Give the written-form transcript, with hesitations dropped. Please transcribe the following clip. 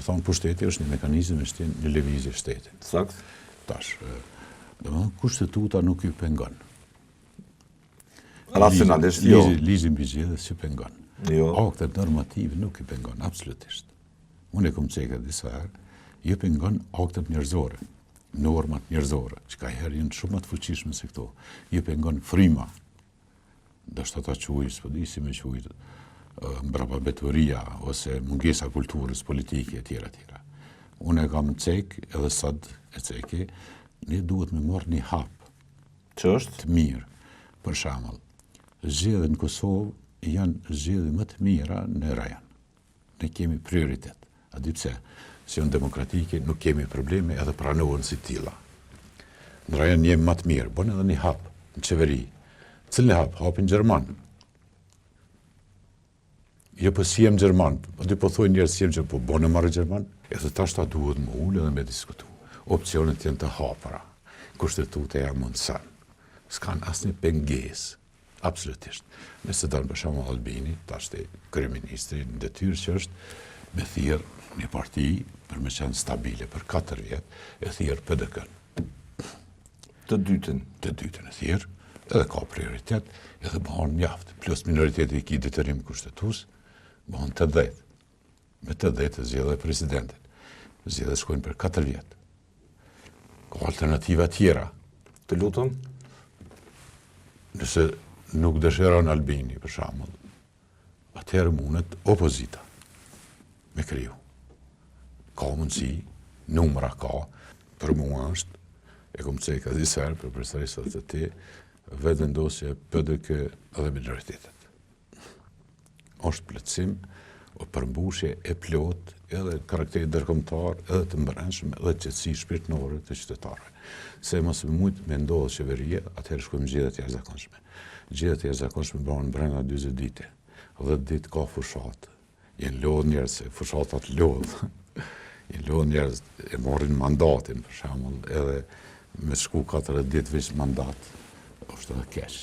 thonë pushteti është një mekanizëm, është një lëvizje shteti. Sakt. Tash, kushtetuta nuk ju pengon. Racionalisht, jo. Ligji mbi zgjedhjes ju pengon. Jo. Aktet normativ nuk ju pengon, absolutisht. Unë e kom cekë disa herë, ju pengon aktet njerëzore, normat njerëzore, që ka herë jenë shumë më të fuqishme se këto. Ju pengon fryma, dështë ata quaj, s'po di si me quaj, mbrapabetëria ose mungesa kulturës politike e tjera tjera. Unë e kam cekë, edhe sad e cekë, ne duhet me marrë një hap. Që është? Të mirë. Për shembull, zgjedhjet në Kosovë janë zgjedhje më të mira në rajon. Ne kemi prioritet. A di pse? Se janë demokratike, nuk kemi probleme edhe pranohen si tilla. Në rajon jemi më të mirë, bën edhe një hap në qeveri. Cilin hap? Hapin gjerman. Jo po si jem gjerman, aty po thoi njerëz si jem gjerman, po bonë marrë gjerman, edhe tash ta duhet më ulë dhe me diskutu. Opcionet janë të hapura. Kushtetuta ja mundson. S'kan asnjë pengesë, absolutisht. Nëse don për shembull Albini, tash te kryeministri në detyrë që është me thirr një parti për me qenë stabile për 4 vjet, e thirr PDK-n. Të dytën e thirr, edhe ka prioritet, edhe bëhen mjaft. Plus minoriteti i ki detyrim kushtetues, bëhen 80. Me 80 zgjedhë presidentin. Zgjedhjet shkojnë për 4 vjet. Ka alternativa tjera. Të lutem? Nëse nuk dëshiron Albini, për shembull, atëherë mundet opozita me kriju. Ka mundësi, numra ka, për mua është, e kom cekë disa herë për përsërisat të ti, vetëvendosje PDK edhe minoritetet. Është plotësim, o përmbushje e plot, edhe karakteri ndërkombëtar, edhe të brendshëm, edhe qetësi shpirtërore të qytetarëve. Se mos më shumë me ndodhë qeveria, atëherë shkojmë zgjedhjet jashtëzakonshme. Zgjedhjet jashtëzakonshme bëhen brenda 40 ditë. 10 ditë ka fushatë. Janë lodhë njerëz, fushatat lodhë. Janë lodhë njerëz, e marrin mandatin, për shembull, edhe me shku 40 ditë veç mandat, është edhe keq.